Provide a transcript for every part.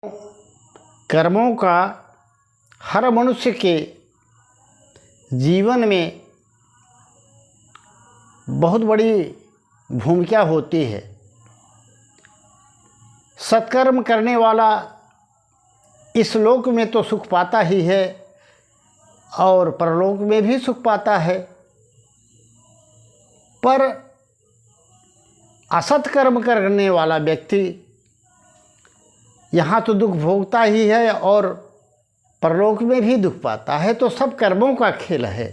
कर्मों का हर मनुष्य के जीवन में बहुत बड़ी भूमिका होती है। सत्कर्म करने वाला इस लोक में तो सुख पाता ही है और परलोक में भी सुख पाता है, पर असत कर्म करने वाला व्यक्ति यहाँ तो दुख भोगता ही है और परलोक में भी दुख पाता है। तो सब कर्मों का खेल है।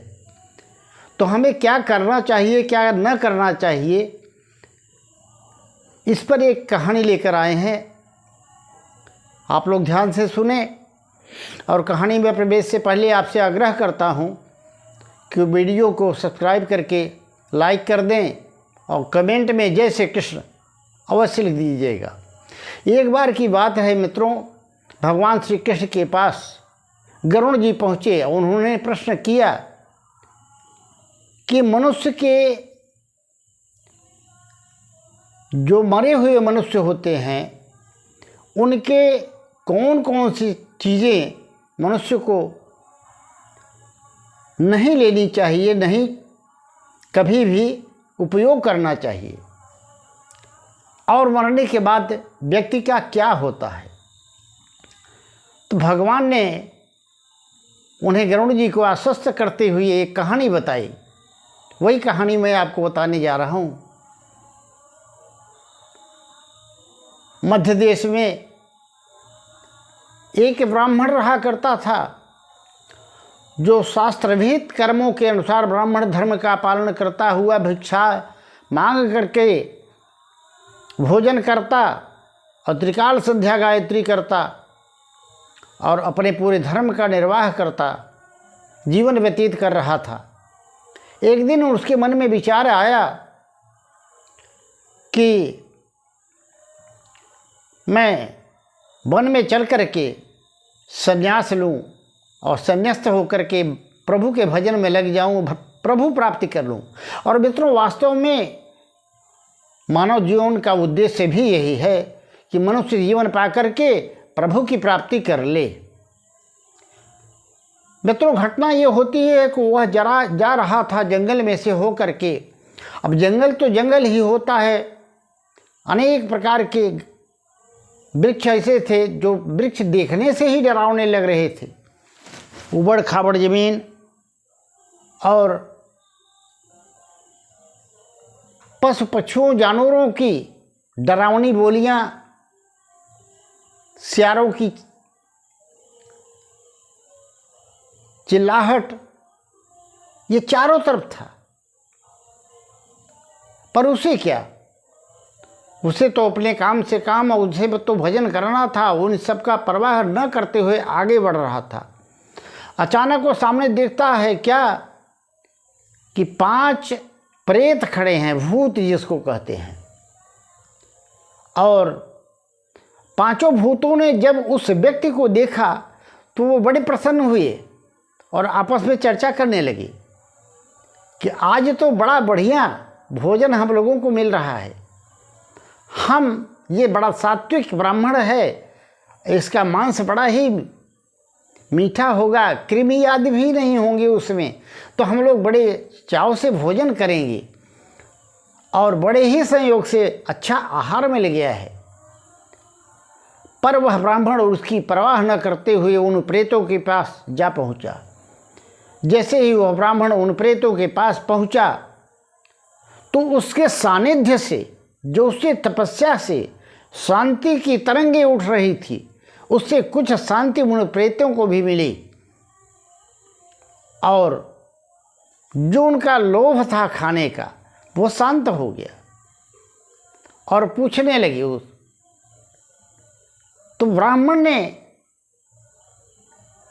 तो हमें क्या करना चाहिए, क्या न करना चाहिए, इस पर एक कहानी लेकर आए हैं। आप लोग ध्यान से सुने और कहानी में प्रवेश से पहले आपसे आग्रह करता हूँ कि वीडियो को सब्सक्राइब करके लाइक कर दें और कमेंट में जय श्री कृष्ण अवश्य लिख दीजिएगा। एक बार की बात है मित्रों, भगवान श्री कृष्ण के पास गरुण जी पहुँचे। उन्होंने प्रश्न किया कि मनुष्य के जो मरे हुए मनुष्य होते हैं उनके कौन कौन सी चीज़ें मनुष्य को नहीं लेनी चाहिए, नहीं कभी भी उपयोग करना चाहिए, और मरने के बाद व्यक्ति का क्या होता है। तो भगवान ने उन्हें गरुड़ जी को आश्वस्त करते हुए एक कहानी बताई। वही कहानी मैं आपको बताने जा रहा हूँ। मध्य देश में एक ब्राह्मण रहा करता था जो शास्त्रविहित कर्मों के अनुसार ब्राह्मण धर्म का पालन करता हुआ भिक्षा मांग करके भोजन करता और त्रिकाल संध्या गायत्री करता और अपने पूरे धर्म का निर्वाह करता जीवन व्यतीत कर रहा था। एक दिन उसके मन में विचार आया कि मैं वन में चल कर के संन्यास लूं और संन्यास्त होकर के प्रभु के भजन में लग जाऊं, प्रभु प्राप्ति कर लूं। और मित्रों, वास्तव में मानव जीवन का उद्देश्य भी यही है कि मनुष्य जीवन पा करके प्रभु की प्राप्ति कर ले। मित्रों, घटना ये होती है कि वह जा रहा था जंगल में से हो करके। अब जंगल तो जंगल ही होता है, अनेक प्रकार के वृक्ष ऐसे थे जो वृक्ष देखने से ही डरावने लग रहे थे। उबड़ खाबड़ जमीन और पशु पक्षियों जानवरों की डरावनी बोलियां, सियारों की चिल्लाहट, ये चारों तरफ था। पर उसे क्या, उसे तो अपने काम से काम और उसे तो भजन करना था। उन सब का परवाह न करते हुए आगे बढ़ रहा था। अचानक वो सामने देखता है क्या कि 5 प्रेत खड़े हैं, भूत जिसको कहते हैं। और 5 भूतों ने जब उस व्यक्ति को देखा तो वो बड़े प्रसन्न हुए और आपस में चर्चा करने लगे कि आज तो बड़ा बढ़िया भोजन हम लोगों को मिल रहा है। ये बड़ा सात्विक ब्राह्मण है, इसका मांस बड़ा ही मीठा होगा, कृमि आदि भी नहीं होंगे उसमें, तो हम लोग बड़े चाव से भोजन करेंगे। और बड़े ही संयोग से अच्छा आहार मिल गया है। पर वह ब्राह्मण उसकी परवाह न करते हुए उन प्रेतों के पास जा पहुंचा। जैसे ही वह ब्राह्मण उन प्रेतों के पास पहुंचा तो उसके सानिध्य से, जो उससे तपस्या से शांति की तरंगें उठ रही थी, उससे कुछ शांति उन प्रेतों को भी मिली। और जो उनका लोभ था खाने का, वो शांत हो गया और पूछने लगी तो ब्राह्मण ने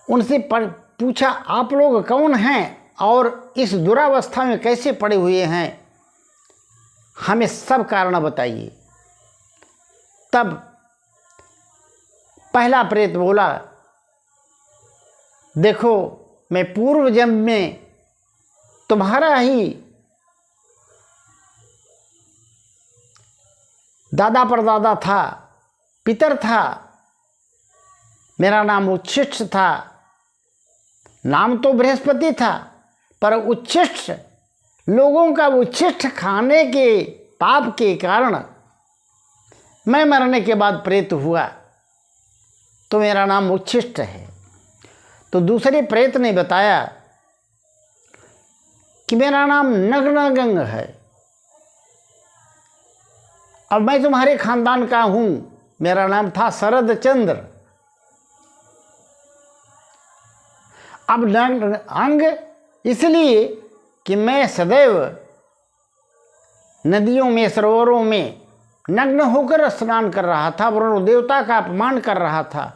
उनसे पूछा, आप लोग कौन हैं और इस दुरावस्था में कैसे पड़े हुए हैं, हमें सब कारण बताइए। तब पहला प्रेत बोला, देखो मैं पूर्व जन्म में तुम्हारा ही दादा परदादा था, पितर था, मेरा नाम उच्छिष्ट था। नाम तो बृहस्पति था, पर उच्छिष्ट लोगों का उच्छिष्ट खाने के पाप के कारण मैं मरने के बाद प्रेत हुआ, तो मेरा नाम उच्छिष्ट है। तो दूसरे प्रेत ने बताया कि मेरा नाम नग्नगंग है। अब मैं तुम्हारे खानदान का हूं, मेरा नाम था शरद चंद्र। अब नग्न अंग इसलिए कि मैं सदैव नदियों में, सरोवरों में नग्न होकर स्नान कर रहा था, वरुण देवता का अपमान कर रहा था,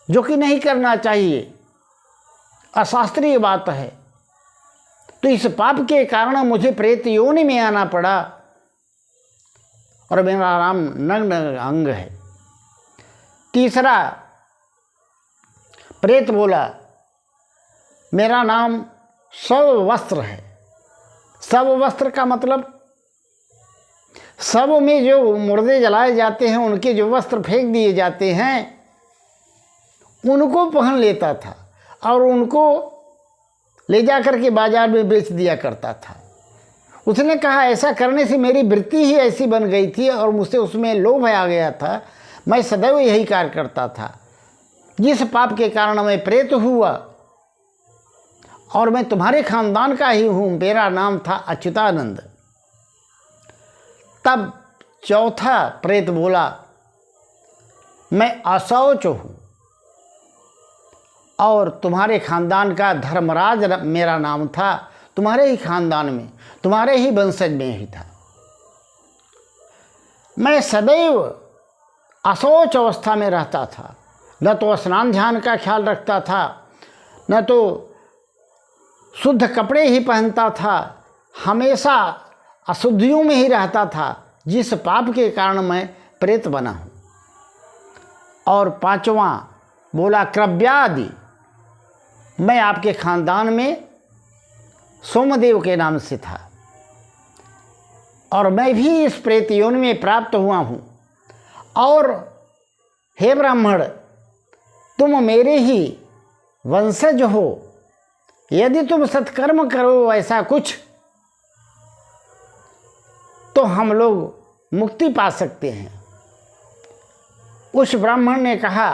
जो कि नहीं करना चाहिए, अशास्त्रीय बात है। तो इस पाप के कारण मुझे प्रेत योनि में आना पड़ा और मेरा नाम नग्न अंग है। तीसरा प्रेत बोला, मेरा नाम शव वस्त्र है। शव वस्त्र का मतलब शव में जो मुर्दे जलाए जाते हैं, उनके जो वस्त्र फेंक दिए जाते हैं, उनको पहन लेता था और उनको ले जा कर के बाजार में बेच दिया करता था। उसने कहा ऐसा करने से मेरी वृत्ति ही ऐसी बन गई थी और मुझसे उसमें लोभ आ गया था, मैं सदैव यही कार्य करता था, जिस पाप के कारण मैं प्रेत हुआ और मैं तुम्हारे खानदान का ही हूँ। मेरा नाम था अच्युतानंद। तब चौथा प्रेत बोला, मैं अशौच हूँ और तुम्हारे खानदान का धर्मराज मेरा नाम था, तुम्हारे ही खानदान में, तुम्हारे ही वंशज में ही था। मैं सदैव अशौच अवस्था में रहता था, न तो स्नान ध्यान का ख्याल रखता था, न तो शुद्ध कपड़े ही पहनता था, हमेशा अशुद्धियों में ही रहता था, जिस पाप के कारण मैं प्रेत बना हूँ। और पांचवा बोला, क्रव्यादि, मैं आपके खानदान में सोमदेव के नाम से था और मैं भी इस प्रेत योनि में प्राप्त हुआ हूँ। और हे ब्राह्मण, तुम मेरे ही वंशज हो, यदि तुम सत्कर्म करो ऐसा कुछ, तो हम लोग मुक्ति पा सकते हैं। उस ब्राह्मण ने कहा,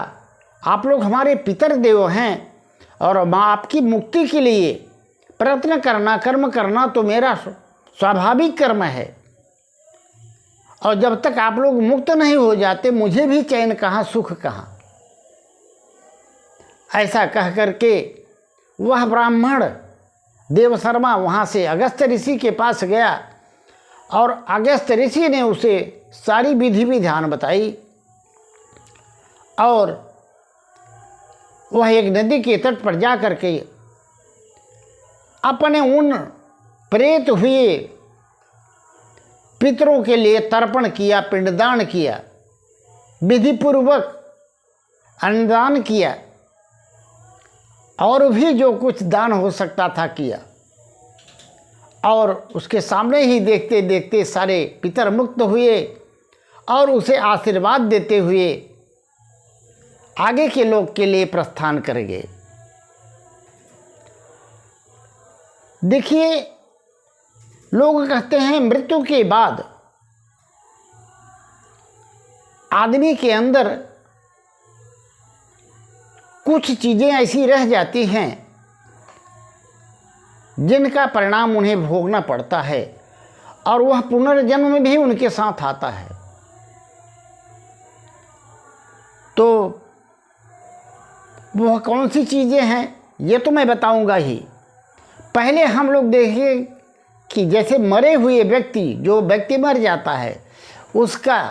आप लोग हमारे पितर देव हैं और आपकी मुक्ति के लिए प्रयत्न करना, कर्म करना तो मेरा स्वाभाविक कर्म है, और जब तक आप लोग मुक्त नहीं हो जाते, मुझे भी चैन कहाँ, सुख कहाँ। ऐसा कह करके वह ब्राह्मण देवशर्मा वहाँ से अगस्त्य ऋषि के पास गया और अगस्त्य ऋषि ने उसे सारी विधि विधान बताई और वह एक नदी के तट पर जा कर के अपने उन प्रेत हुए पितरों के लिए तर्पण किया, पिंडदान किया, विधिपूर्वक अन्नदान किया और भी जो कुछ दान हो सकता था किया। और उसके सामने ही देखते देखते सारे पितर मुक्त हुए और उसे आशीर्वाद देते हुए आगे के लोग के लिए प्रस्थान कर गए। देखिए, लोग कहते हैं मृत्यु के बाद आदमी के अंदर कुछ चीज़ें ऐसी रह जाती हैं जिनका परिणाम उन्हें भोगना पड़ता है और वह पुनर्जन्म में भी उनके साथ आता है। तो वह कौन सी चीज़ें हैं ये तो मैं बताऊंगा ही। पहले हम लोग देखिए कि जैसे मरे हुए व्यक्ति, जो व्यक्ति मर जाता है, उसका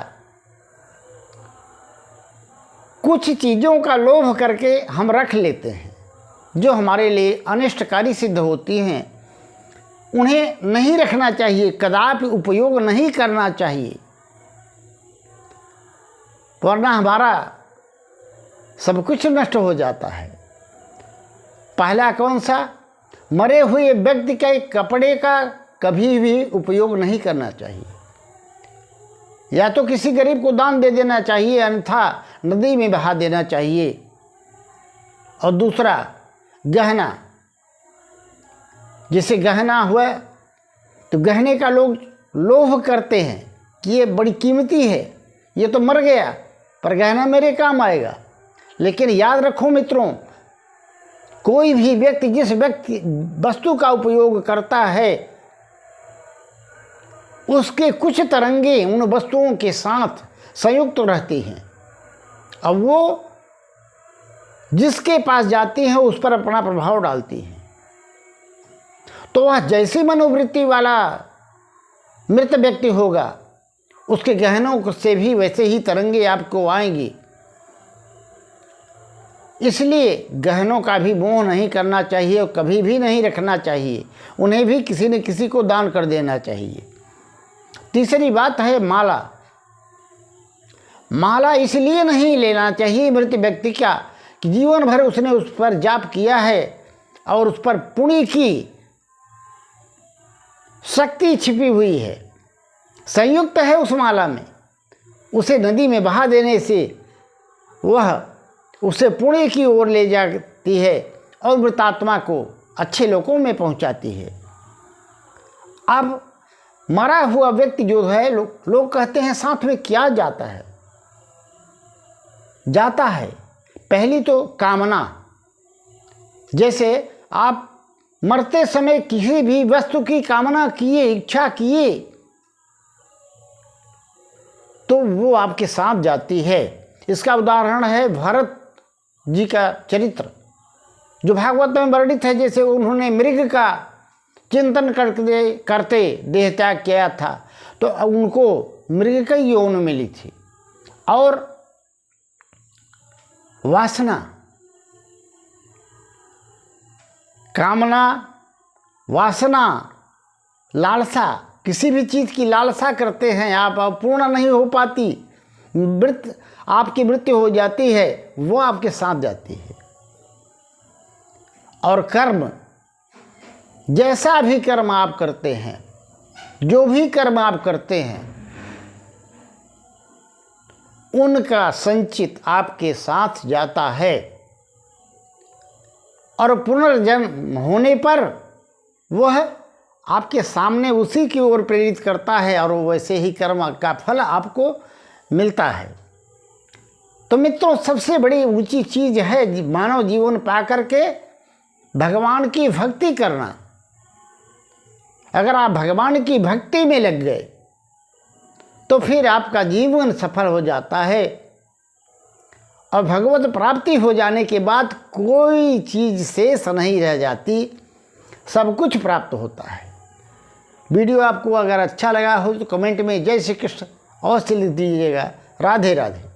कुछ चीज़ों का लोभ करके हम रख लेते हैं जो हमारे लिए अनिष्टकारी सिद्ध होती हैं। उन्हें नहीं रखना चाहिए, कदापि उपयोग नहीं करना चाहिए, वरना हमारा सब कुछ नष्ट हो जाता है। पहला कौन सा? मरे हुए व्यक्ति के कपड़े का कभी भी उपयोग नहीं करना चाहिए, या तो किसी गरीब को दान दे देना चाहिए, अन्यथा नदी में बहा देना चाहिए। और दूसरा गहना, जैसे गहना हुआ तो गहने का लोग लोभ करते हैं कि ये बड़ी कीमती है, ये तो मर गया पर गहना मेरे काम आएगा। लेकिन याद रखो मित्रों, कोई भी व्यक्ति जिस वस्तु का उपयोग करता है उसके कुछ तरंगे उन वस्तुओं के साथ संयुक्त रहती हैं। अब वो जिसके पास जाती हैं उस पर अपना प्रभाव डालती हैं। तो वह जैसी मनोवृत्ति वाला मृत व्यक्ति होगा, उसके गहनों से भी वैसे ही तरंगे आपको आएंगी। इसलिए गहनों का भी मोह नहीं करना चाहिए और कभी भी नहीं रखना चाहिए, उन्हें भी किसी न किसी को दान कर देना चाहिए। तीसरी बात है माला। माला इसलिए नहीं लेना चाहिए मृत व्यक्ति का कि जीवन भर उसने उस पर जाप किया है और उस पर पुण्य की शक्ति छिपी हुई है, संयुक्त है उस माला में। उसे नदी में बहा देने से वह उसे पुण्य की ओर ले जाती है और मृतात्मा को अच्छे लोकों में पहुंचाती है। अब मरा हुआ व्यक्ति जो है लोग कहते हैं साथ में क्या जाता है। जाता है पहली तो कामना, जैसे आप मरते समय किसी भी वस्तु की कामना किए, इच्छा किए, तो वो आपके साथ जाती है। इसका उदाहरण है भरत जी का चरित्र जो भागवत में वर्णित है। जैसे उन्होंने मृग का चिंतन करते देह त्याग किया था तो उनको मृग की यौन मिली थी। और वासना, कामना, वासना, लालसा, किसी भी चीज़ की लालसा करते हैं आप, पूर्ण नहीं हो पाती, आपकी मृत्यु हो जाती है, वो आपके साथ जाती है। और कर्म, जैसा भी कर्म आप करते हैं, जो भी कर्म आप करते हैं, उनका संचित आपके साथ जाता है और पुनर्जन्म होने पर वह आपके सामने उसी की ओर प्रेरित करता है और वैसे ही कर्म का फल आपको मिलता है। तो मित्रों, सबसे बड़ी ऊंची चीज़ है मानव जीवन पा करके भगवान की भक्ति करना। अगर आप भगवान की भक्ति में लग गए तो फिर आपका जीवन सफल हो जाता है और भगवत प्राप्ति हो जाने के बाद कोई चीज़ शेष नहीं रह जाती, सब कुछ प्राप्त होता है। वीडियो आपको अगर अच्छा लगा हो तो कमेंट में जय श्री कृष्ण अवश्य लिख दीजिएगा। राधे राधे।